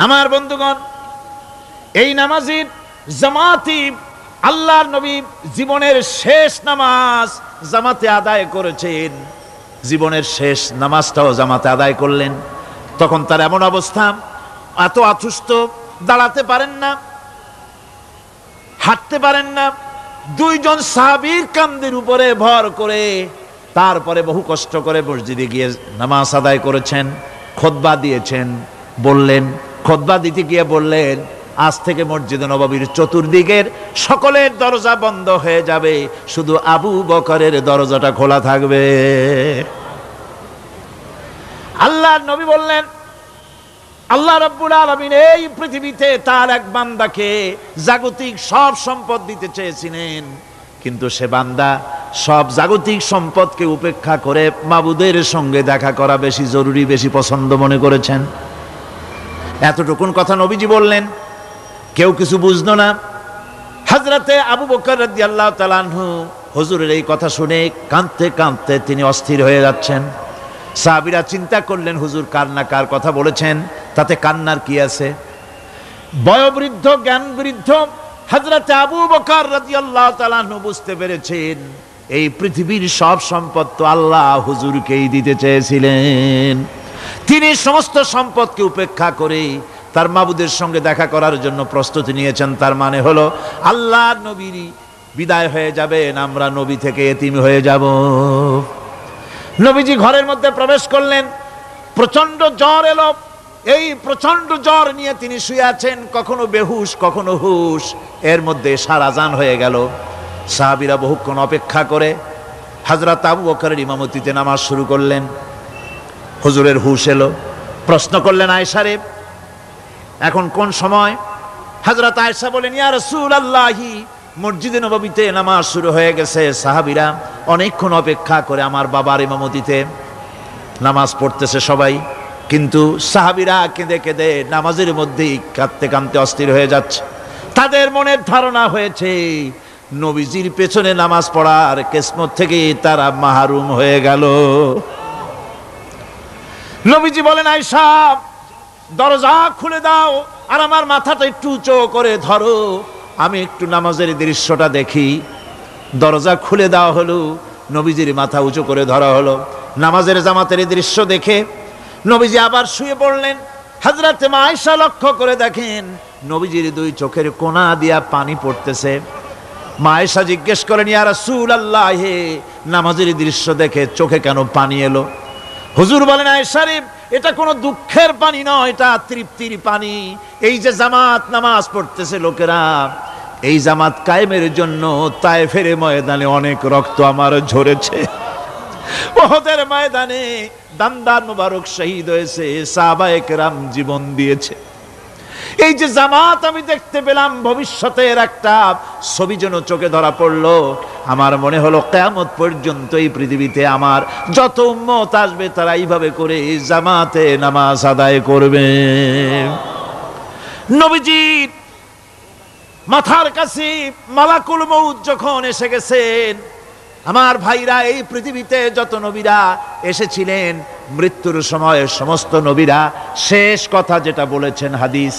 আমার বন্ধুগণ, এই নামাজের জামাতি আল্লাহর নবী জীবনের শেষ নামাজ জামাতে আদায় করেছেন। জীবনের শেষ নামাজটাও জামাতে আদায় করলেন। তখন তার এমন অবস্থা, এত অসুস্থ, দাঁড়াতে পারেন না, হাঁটতে পারেন না। দুইজন সাহাবীর কাঁধের উপরে ভর করে তারপরে বহু কষ্ট করে মসজিদে গিয়ে নামাজ আদায় করেছেন। খুতবা দিয়েছেন, বললেন, খুতবা দিতে গিয়ে বললেন, আজ থেকে মসজিদে নববীর চতুর্দিকের সকলের দরজা বন্ধ হয়ে যাবে, শুধু আবু বকরের দরজাটা খোলা থাকবে। আল্লাহর নবী বললেন, আল্লাহ রাব্বুল আলামিন এই পৃথিবীতে তার এক বান্দাকে জাগতিক সব সম্পদ দিতে চেয়েছিলেন, কিন্তু সে বান্দা সব জাগতিক সম্পদকে উপেক্ষা করে মাবুদের সঙ্গে দেখা করা বেশি জরুরি, বেশি পছন্দ মনে করেছেন। এতটুকুন কথা নবীজি বললেন, কেউ কিছু বুঝলো না। হযরতে আবু বকর রাদিয়াল্লাহু তাআলা আনহু হুজুরের এই কথা শুনে কাঁদতে কাঁদতে তিনি অস্থির হয়ে যাচ্ছেন। সাহাবীরা চিন্তা করলেন, হুজুর কার না কার কথা বলেছেন, তাতে কান্নার কি আছে? বয়োবৃদ্ধ, জ্ঞান বৃদ্ধ হযরতে আবু বকর রাদিয়াল্লাহু তাআলা আনহু বুঝতে পেরেছেন এই পৃথিবীর সব সম্পদ তো আল্লাহ হুজুরকেই দিতে চেয়েছিলেন। তিনি সমস্ত সম্পদকে উপেক্ষা করে তার মাবুদের সঙ্গে দেখা করার জন্য প্রস্তুতি নিয়েছেন। তার মানে হলো আল্লাহর নবীর বিদায় হয়ে যাবেন, আমরা নবী থেকে এতিম হয়ে যাব। নবীজি ঘরের মধ্যে প্রবেশ করলেন, প্রচন্ড জ্বর এলো। এই প্রচন্ড জ্বর নিয়ে তিনি শুয়ে আছেন, কখনো বেহুশ কখনো হুশ। এর মধ্যে এশার আজান হয়ে গেল। সাহাবীরা বহুক্ষণ অপেক্ষা করে হযরত আবু বকরের ইমামতিতে নামাজ শুরু করলেন। হুজুরের হুশ এলো, প্রশ্ন করলেন, আয়েশা রে, এখন কোন সময়? হযরত আয়েশা বলেন, ইয়া রাসূলুল্লাহি, মসজিদে নববীতে নামাজ শুরু হয়ে গেছে। সাহাবীরা অনেকক্ষণ অপেক্ষা করে আমার বাবার ইমামতিতে নামাজ পড়তেছে সবাই, কিন্তু সাহাবীরা কেঁদে কেঁদে নামাজের মধ্যেই কাঁদতে কাঁদতে অস্থির হয়ে যাচ্ছে। তাদের মনের ধারণা হয়েছে নবীজির পেছনে নামাজ পড়ার কিসমত থেকে তারা মাহরুম হয়ে গেল। নবীজি বলেন, আয়েশা দরজা খুলে দাও আর আমার মাথাটা একটু উঁচু করে ধরো, আমি একটু নামাজের দৃশ্যটা দেখি। দরজা খুলে দেওয়া হলো, নবীজির মাথা উঁচু করে ধরা হলো। নামাজের জামাতের দৃশ্য দেখে নবীজি আবার শুয়ে পড়লেন। হযরতে মা আয়েশা লক্ষ্য করে দেখেন নবীজির দুই চোখের কোণা দিয়া পানি পড়তেছে। মা আয়েশা জিজ্ঞেস করেন, ইয়া রাসূলুল্লাহ, হে নামাজের দৃশ্য দেখে চোখে কেন পানি এলো? হুজুর বলেন, আয়েশা রে, এটা কোনো দুঃখের পানি নয়, এটা তৃপ্তির পানি। এই যে জামাত নামাজ পড়তেছে লোকেরা, এই জামাত কায়েমের জন্য তায়েফের ময়দানে অনেক রক্ত আমার ঝরেছে। উহুদের ময়দানে দান্দান মুবারক শহীদ হয়েছে, সাহাবায়ে কেরাম জীবন দিয়েছে। এই যে জামাত আমি দেখতে পেলাম, ভবিষ্যতের একটা ছবি যেন চোখে ধরা পড়লো। আমার মনে হলো কিয়ামত পর্যন্ত এই পৃথিবীতে আমার যত উম্মত আসবে তারা এইভাবে করে জামাতে নামাজ আদায় করবে। নবীজির মাথার কাছে মালাকুল মউত যখন এসে গেছেন, আমার ভাইরা, এই পৃথিবীতে যত নবীরা এসেছিলেন মৃত্যুর সময় সমস্ত নবীরা শেষ কথা যেটা বলেছেন, হাদিস,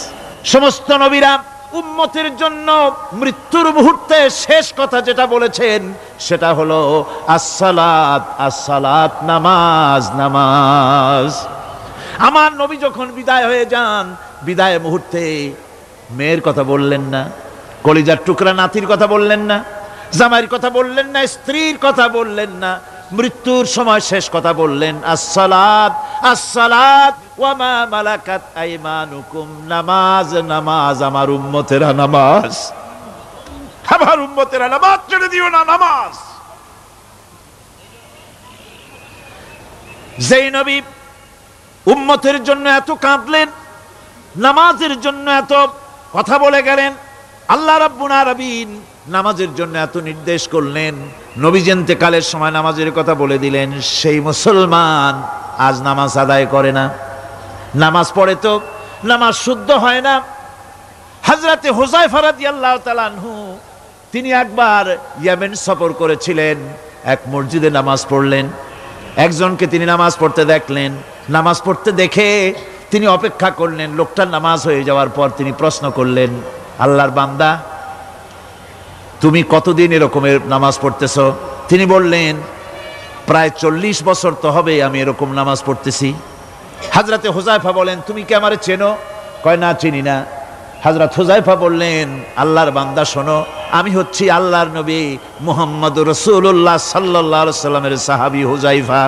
সমস্ত নবীরা উম্মতের জন্য মৃত্যুর মুহূর্তে শেষ কথা যেটা বলেছেন সেটা হলো আসসালাত, আসসালাত, নামাজ, নামাজ। আমার নবী যখন বিদায় হয়ে যান, বিদায় মুহূর্তে মেয়ের কথা বললেন না, কলিজার টুকরা নাতির কথা বললেন না, জামাইয়ের কথা বললেন না, স্ত্রীর কথা বললেন না। মৃত্যুর সময় শেষ কথা বললেন আসসালাত, আসসালাত ওয়া মা মালাকাত আইমানুকুম, নামাজ, নামাজ, আমার উম্মতেরা নামাজ, আমার উম্মতেরা নামাজ ছেড়ে দিও না, নামাজ। যেই নবী উম্মতের জন্য এত কাঁদলেন, নামাজের জন্য এত কথা বলে গেলেন, আল্লাহ রাব্বুল আলামিন নামাজের জন্য এত নির্দেশ করলেন, নবীজি ইন্তেকালের সময় নামাজের কথা বলে দিলেন, সেই মুসলমান আজ নামাজ আদায় করে না। নামাজ পড়ে তো নামাজ শুদ্ধ হয় না। হযরতে হুযায়ফা রাদিয়াল্লাহু তাআলা আনহু তিনি একবার ইয়েমেন সফর করেছিলেন, এক মসজিদে নামাজ পড়লেন। একজনকে তিনি নামাজ পড়তে দেখলেন, নামাজ পড়তে দেখে তিনি অপেক্ষা করলেন। লোকটার নামাজ হয়ে যাওয়ার পর তিনি প্রশ্ন করলেন, আল্লাহর বান্দা, তুমি কতদিন এরকমের নামাজ পড়তেছ? তিনি বললেন, প্রায় 40 বছর তো হবে আমি এরকম নামাজ পড়তেছি। হযরতে হুযায়ফা বলেন, তুমি কি আমারে চেনো? কয়, না, চিনি না। হযরত হুযায়ফা বললেন, আল্লাহর বান্দা শোনো, আমি হচ্ছি আল্লাহর নবী মুহাম্মদুর রাসূলুল্লাহ সাল্লাল্লাহু আলাইহি ওয়াসাল্লামের সাহাবী হুযায়ফা।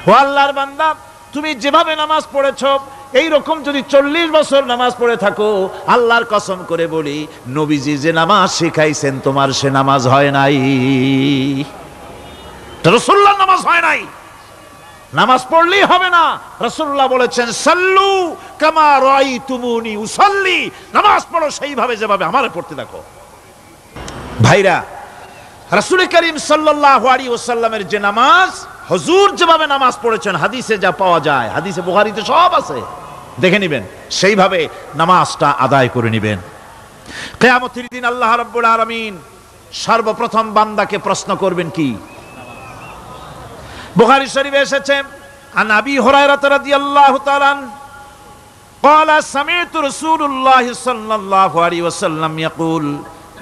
ও আল্লাহর বান্দা, তুমি যেভাবে নামাজ পড়েছো এই রকম যদি 40 বছর নামাজ পড়ে থাকো, আল্লাহর কসম করে বলি, নবীজি যে নামাজ শিখাইছেন তোমার সে নামাজ হয় নাই। রাসূলুল্লাহর নামাজ হয় নাই, নামাজ পড়লেই হবে না। রাসূলুল্লাহ বলেছেন, সাল্লু কামা রাআইতুমুনি উসাল্লি, নামাজ পড়ো সেইভাবে যেভাবে আমারে পড়তে দেখো। ভাইরা, রাসূল করিম সাল্লাল্লাহু আলাইহি ওয়াসাল্লামের যে নামাজ, হুজুর যেভাবে নামাজ পড়েছেন, হাদিসে যা পাওয়া যায়, হাদিসে বুখারীতে সব আছে, দেখে নেবেন, সেইভাবে নামাজটা আদায় করে নেবেন। কিয়ামতের দিন আল্লাহ রাব্বুল আলামিন সর্বপ্রথম বান্দাকে প্রশ্ন করবেন কি? বুখারী শরীফে এসেছে, আন আবি হুরায়রা রাদিয়াল্লাহু তাআলা قال سمعت رسول الله صلى الله عليه وسلم يقول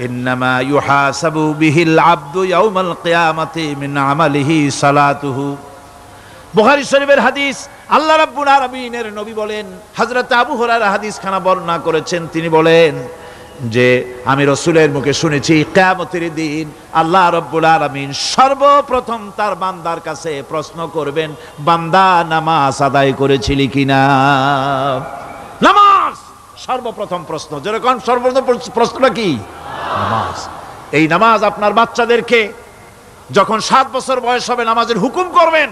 إنما يحاسب به العبد يوم القيامة من عمله صلاته। বুখারী শরীফের হাদিস, আল্লাহ রাব্বুল আলামিনের নবী বলেন, হযরত আবু হুরায়রা হাদিস খানা বর্ণনা করেছেন, তিনি বলেন যে আমি রাসূলের মুখে শুনেছি, কিয়ামতের দিন আল্লাহ রাব্বুল আলামিন সর্বপ্রথম তার বান্দার কাছে প্রশ্ন করবেন, বান্দা নামাজ আদায় করেছিলি কিনা? নামাজ সর্বপ্রথম প্রশ্ন। যেরকম সর্বপ্রথম প্রশ্নটা কি? নামাজ। এই নামাজ আপনার বাচ্চাদেরকে যখন 7 বছর বয়স হবে নামাজের হুকুম করবেন,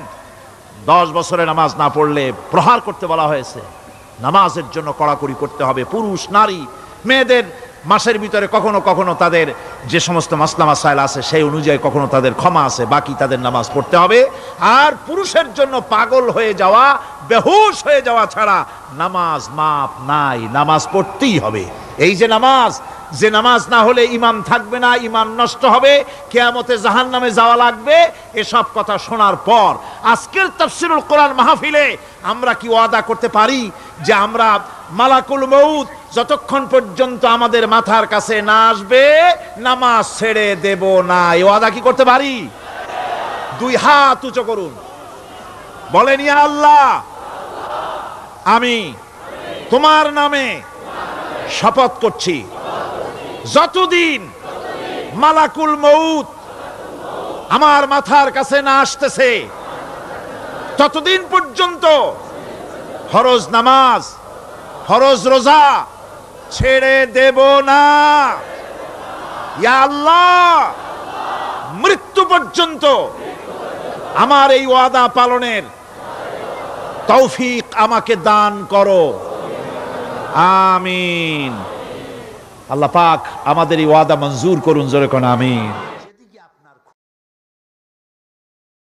10 বছরে নামাজ না পড়লে প্রহার করতে বলা হয়েছে। নামাজের জন্য কড়াকড়ি করতে হবে। পুরুষ নারী মেয়েদের মাসের ভিতরে কখনো কখনো তাদের যে সমস্ত মাসলা মাসাইল আছে সেই অনুযায়ী কখনো তাদের ক্ষমা আছে, বাকি তাদের নামাজ পড়তে হবে। আর পুরুষের জন্য পাগল হয়ে যাওয়া, বেহুশ হয়ে যাওয়া ছাড়া নামাজ মাপ নাই, নামাজ পড়তেই হবে। এই যে নামাজ, যে নামাজ না হলে ঈমান থাকবে না, ঈমান নষ্ট হবে, কিয়ামতে জাহান্নামে যাওয়া লাগবে, এসব কথা শোনার পর আজকের তাফসীরুল কোরআন মাহফিলে আমরা কি ওয়াদা করতে পারি যে আমরা মালাকুল মউত যতক্ষণ পর্যন্ত আমাদের মাথার কাছে না আসবে নামাজ ছেড়ে দেব না? এই ওয়াদা কি করতে পারি? 2 হাত উঁচু করুন, বলেন, ইয়া আল্লাহ, আমি তোমার নামে শপথ করছি, যতদিন মালাকুল মউত আমার মাথার কাছে না আসতেছে ততদিন পর্যন্ত ফরজ নামাজ, ফরজ রোজা ছেড়ে দেব না। ইয়া আল্লাহ, মৃত্যু পর্যন্ত আমার এই ওয়াদা পালনের তৌফিক আমাকে দান করো, আমিন। আল্লাহ পাক আমাদের এই ওয়াদা মঞ্জুর করুন, জোরে কোন আমিন।